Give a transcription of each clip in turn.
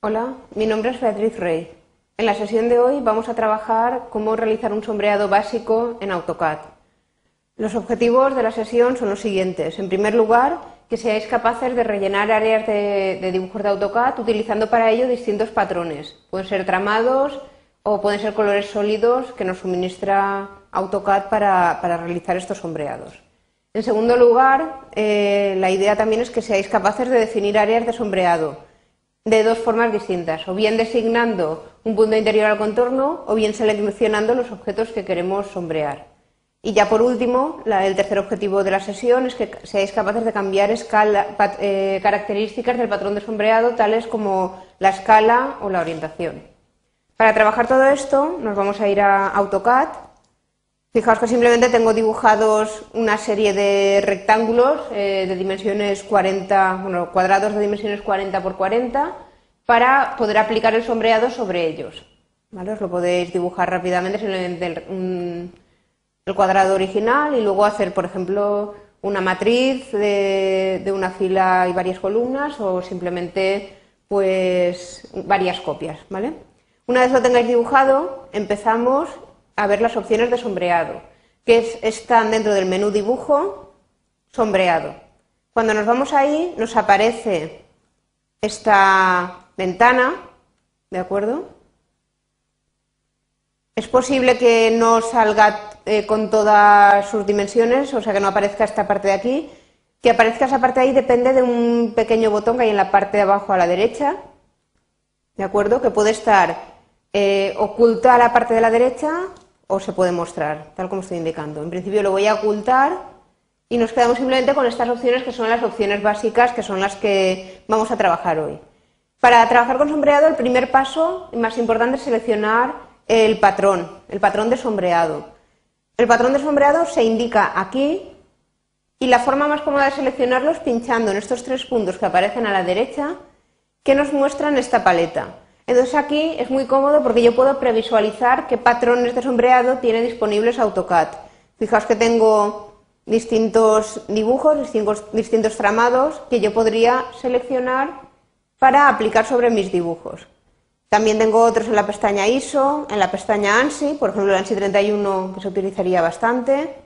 Hola, mi nombre es Beatriz Rey. En la sesión de hoy vamos a trabajar cómo realizar un sombreado básico en AutoCAD. Los objetivos de la sesión son los siguientes. En primer lugar, que seáis capaces de rellenar áreas de dibujos de AutoCAD utilizando para ello distintos patrones. Pueden ser tramados o pueden ser colores sólidos que nos suministra AutoCAD para realizar estos sombreados. En segundo lugar, la idea también es que seáis capaces de definir áreas de sombreado de dos formas distintas, o bien designando un punto interior al contorno o bien seleccionando los objetos que queremos sombrear. Y ya por último, el tercer objetivo de la sesión es que seáis capaces de cambiar características del patrón de sombreado, tales como la escala o la orientación. Para trabajar todo esto nos vamos a ir a AutoCAD. Fijaos que simplemente tengo dibujados una serie de rectángulos de dimensiones 40, cuadrados de dimensiones 40 por 40 para poder aplicar el sombreado sobre ellos. ¿Vale? Os lo podéis dibujar rápidamente, simplemente el cuadrado original y luego hacer, por ejemplo, una matriz de una fila y varias columnas o simplemente pues varias copias. ¿Vale? Una vez lo tengáis dibujado, empezamos a ver las opciones de sombreado, que están dentro del menú dibujo, sombreado. Cuando nos vamos ahí, nos aparece esta ventana, ¿de acuerdo? Es posible que no salga con todas sus dimensiones, o sea que no aparezca esta parte de aquí. Que aparezca esa parte de ahí depende de un pequeño botón que hay en la parte de abajo a la derecha, ¿de acuerdo? Que puede estar oculta a la parte de la derecha o se puede mostrar, tal como estoy indicando. En principio lo voy a ocultar y nos quedamos simplemente con estas opciones que son las opciones básicas, que son las que vamos a trabajar hoy. Para trabajar con sombreado, el primer paso y más importante es seleccionar el patrón de sombreado. El patrón de sombreado se indica aquí y la forma más cómoda de seleccionarlo es pinchando en estos tres puntos que aparecen a la derecha que nos muestran esta paleta. Entonces aquí es muy cómodo porque yo puedo previsualizar qué patrones de sombreado tiene disponibles AutoCAD. Fijaos que tengo distintos dibujos, distintos tramados que yo podría seleccionar para aplicar sobre mis dibujos. También tengo otros en la pestaña ISO, en la pestaña ANSI, por ejemplo el ANSI 31 que se utilizaría bastante,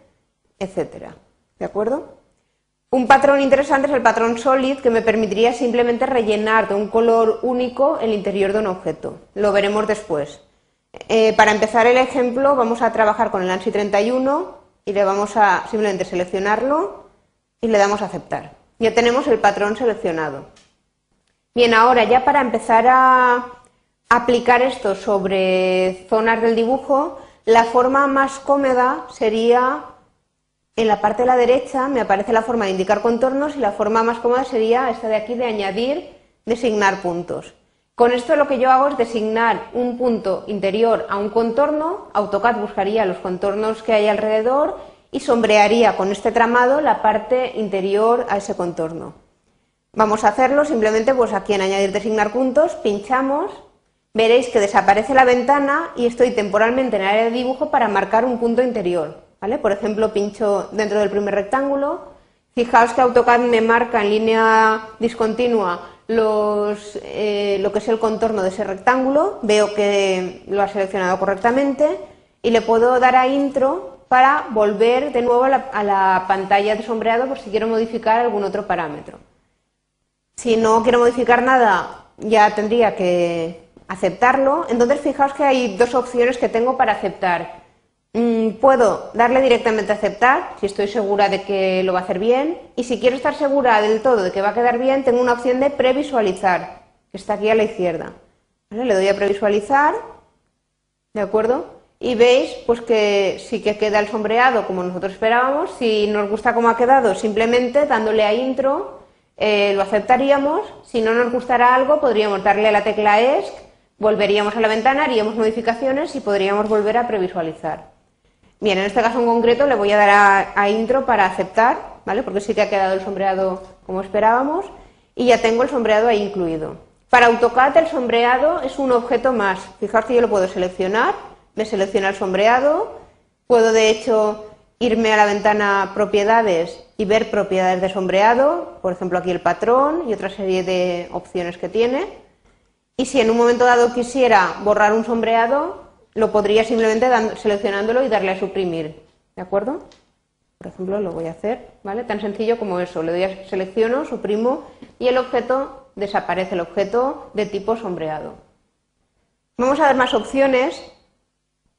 etcétera. ¿De acuerdo? Un patrón interesante es el patrón Solid, que me permitiría simplemente rellenar de un color único el interior de un objeto. Lo veremos después. Para empezar el ejemplo vamos a trabajar con el ANSI 31 y le vamos a simplemente seleccionarlo y le damos a aceptar. Ya tenemos el patrón seleccionado. Bien, ahora ya para empezar a aplicar esto sobre zonas del dibujo, la forma más cómoda sería, en la parte de la derecha me aparece la forma de indicar contornos y la forma más cómoda sería esta de aquí de añadir, designar puntos. Con esto lo que yo hago es designar un punto interior a un contorno, AutoCAD buscaría los contornos que hay alrededor y sombrearía con este tramado la parte interior a ese contorno. Vamos a hacerlo simplemente pues aquí en añadir, designar puntos, pinchamos, veréis que desaparece la ventana y estoy temporalmente en el área de dibujo para marcar un punto interior. ¿Vale? Por ejemplo, pincho dentro del primer rectángulo, fijaos que AutoCAD me marca en línea discontinua lo que es el contorno de ese rectángulo, veo que lo ha seleccionado correctamente y le puedo dar a Intro para volver de nuevo a la pantalla de sombreado por si quiero modificar algún otro parámetro. Si no quiero modificar nada, ya tendría que aceptarlo. Entonces fijaos que hay dos opciones que tengo para aceptar. Puedo darle directamente a aceptar si estoy segura de que lo va a hacer bien, y si quiero estar segura del todo de que va a quedar bien, tengo una opción de previsualizar, que está aquí a la izquierda. ¿Vale? Le doy a previsualizar, ¿de acuerdo? Y veis pues que sí que queda el sombreado como nosotros esperábamos. Si nos gusta cómo ha quedado, simplemente dándole a Intro lo aceptaríamos. Si no nos gustara algo, podríamos darle a la tecla ESC, volveríamos a la ventana, haríamos modificaciones y podríamos volver a previsualizar. Bien, en este caso en concreto le voy a dar a Intro para aceptar, ¿vale? Porque sí que ha quedado el sombreado como esperábamos y ya tengo el sombreado ahí incluido. Para AutoCAD el sombreado es un objeto más. Fijaos que yo lo puedo seleccionar, me selecciona el sombreado, puedo de hecho irme a la ventana Propiedades y ver propiedades de sombreado, por ejemplo aquí el patrón y otra serie de opciones que tiene. Y si en un momento dado quisiera borrar un sombreado, lo podría simplemente seleccionándolo y darle a suprimir, ¿de acuerdo? Por ejemplo, lo voy a hacer, ¿vale? Tan sencillo como eso, le doy a selecciono, suprimo y el objeto desaparece, el objeto de tipo sombreado. Vamos a ver más opciones.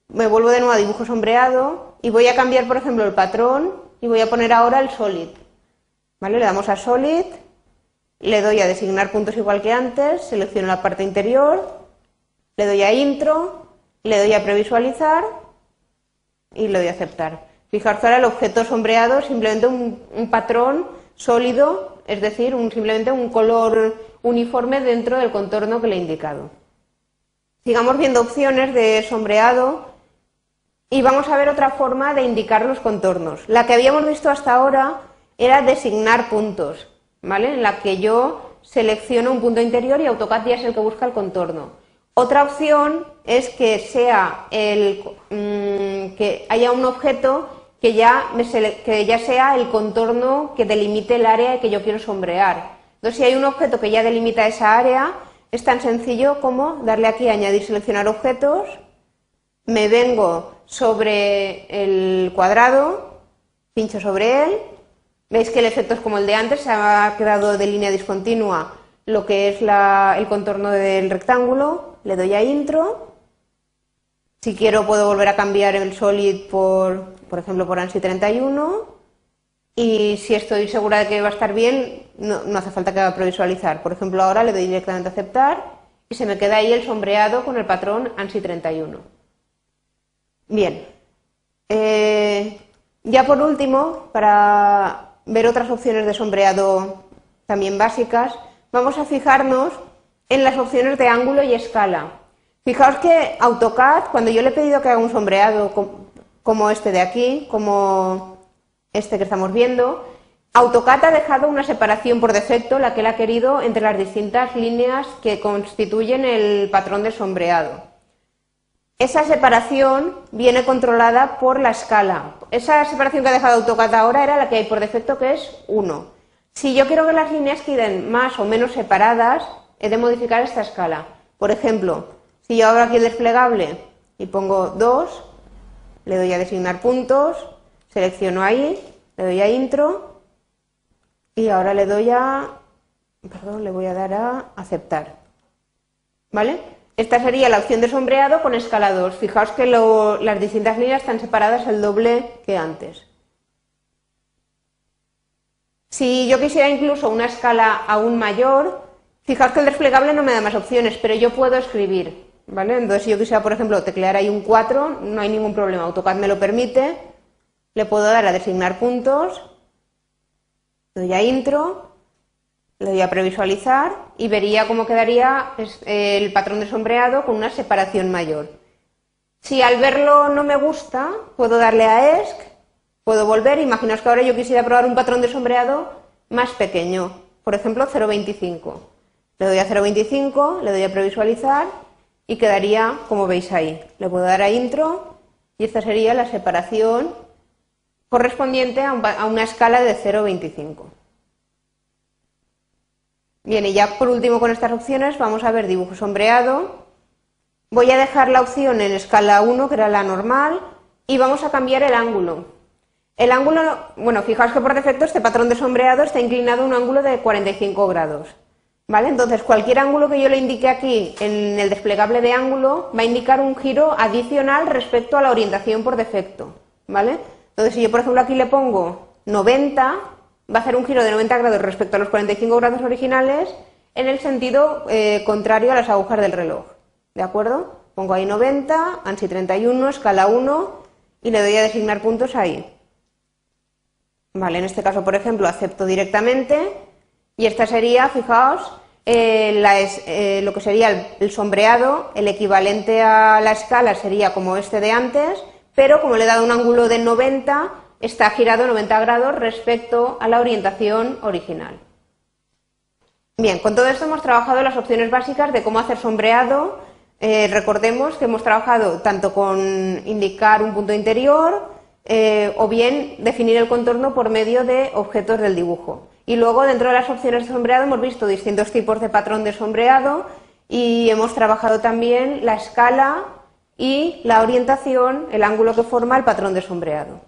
Me vuelvo de nuevo a dibujo sombreado y voy a cambiar, por ejemplo, el patrón y voy a poner ahora el solid, ¿vale? Le damos a solid, le doy a designar puntos igual que antes, selecciono la parte interior, le doy a intro, le doy a previsualizar y le doy a aceptar. Fijaos que ahora el objeto sombreado es simplemente un patrón sólido, es decir, simplemente un color uniforme dentro del contorno que le he indicado. Sigamos viendo opciones de sombreado y vamos a ver otra forma de indicar los contornos. La que habíamos visto hasta ahora era designar puntos, ¿vale? En la que yo selecciono un punto interior y AutoCAD ya es el que busca el contorno. Otra opción es que que haya un objeto que ya sea el contorno que delimite el área que yo quiero sombrear. Entonces, si hay un objeto que ya delimita esa área, es tan sencillo como darle aquí a añadir, seleccionar objetos, me vengo sobre el cuadrado, pincho sobre él, veis que el efecto es como el de antes, se ha quedado de línea discontinua lo que es el contorno del rectángulo, le doy a intro, si quiero puedo volver a cambiar el solid por ejemplo por ANSI 31 y si estoy segura de que va a estar bien no hace falta que haga previsualizar, por ejemplo ahora le doy directamente a aceptar y se me queda ahí el sombreado con el patrón ANSI 31. Bien, ya por último, para ver otras opciones de sombreado también básicas, vamos a fijarnos en las opciones de ángulo y escala. Fijaos que AutoCAD, cuando yo le he pedido que haga un sombreado como este de aquí, como este que estamos viendo, AutoCAD ha dejado una separación por defecto, la que él ha querido, entre las distintas líneas que constituyen el patrón de sombreado. Esa separación viene controlada por la escala. Esa separación que ha dejado AutoCAD ahora era la que hay por defecto, que es 1. Si yo quiero que las líneas queden más o menos separadas, he de modificar esta escala. Por ejemplo, si yo abro aquí el desplegable y pongo 2, le doy a designar puntos, selecciono ahí, le doy a intro y ahora le voy a dar a aceptar. ¿Vale? Esta sería la opción de sombreado con escala 2. Fijaos que las distintas líneas están separadas el doble que antes. Si yo quisiera incluso una escala aún mayor, fijaos que el desplegable no me da más opciones, pero yo puedo escribir, ¿vale? Entonces si yo quisiera, por ejemplo, teclear ahí un 4, no hay ningún problema, AutoCAD me lo permite, le puedo dar a designar puntos, le doy a intro, le doy a previsualizar y vería cómo quedaría el patrón de sombreado con una separación mayor. Si al verlo no me gusta, puedo darle a ESC, puedo volver, imaginaos que ahora yo quisiera probar un patrón de sombreado más pequeño, por ejemplo 0,25. Le doy a 0,25, le doy a previsualizar y quedaría como veis ahí. Le puedo dar a intro y esta sería la separación correspondiente a una escala de 0,25. Bien, y ya por último con estas opciones vamos a ver dibujo sombreado. Voy a dejar la opción en escala 1, que era la normal, y vamos a cambiar el ángulo. El ángulo, bueno, fijaos que por defecto este patrón de sombreado está inclinado a un ángulo de 45 grados. ¿Vale? Entonces cualquier ángulo que yo le indique aquí en el desplegable de ángulo va a indicar un giro adicional respecto a la orientación por defecto. ¿Vale? Entonces si yo por ejemplo aquí le pongo 90, va a hacer un giro de 90 grados respecto a los 45 grados originales en el sentido contrario a las agujas del reloj. ¿De acuerdo? Pongo ahí 90, ANSI 31, escala 1 y le doy a designar puntos ahí. Vale, en este caso, por ejemplo, acepto directamente y esta sería, fijaos, lo que sería el sombreado, el equivalente a la escala sería como este de antes, pero como le he dado un ángulo de 90, está girado 90 grados respecto a la orientación original. Bien, con todo esto hemos trabajado las opciones básicas de cómo hacer sombreado. Recordemos que hemos trabajado tanto con indicar un punto interior o bien definir el contorno por medio de objetos del dibujo. Y luego dentro de las opciones de sombreado hemos visto distintos tipos de patrón de sombreado y hemos trabajado también la escala y la orientación, el ángulo que forma el patrón de sombreado.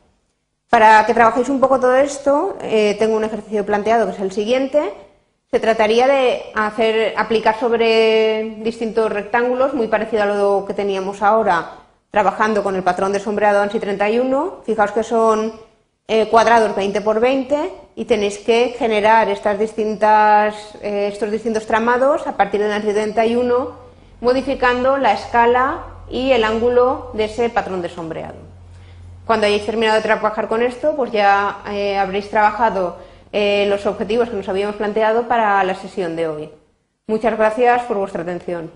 Para que trabajéis un poco todo esto, tengo un ejercicio planteado que es el siguiente. Se trataría de aplicar sobre distintos rectángulos, muy parecido a lo que teníamos ahora, trabajando con el patrón de sombreado ANSI 31. Fijaos que son cuadrados 20 por 20 y tenéis que generar estos distintos tramados a partir del ANSI 31, modificando la escala y el ángulo de ese patrón de sombreado. Cuando hayáis terminado de trabajar con esto, pues ya habréis trabajado los objetivos que nos habíamos planteado para la sesión de hoy. Muchas gracias por vuestra atención.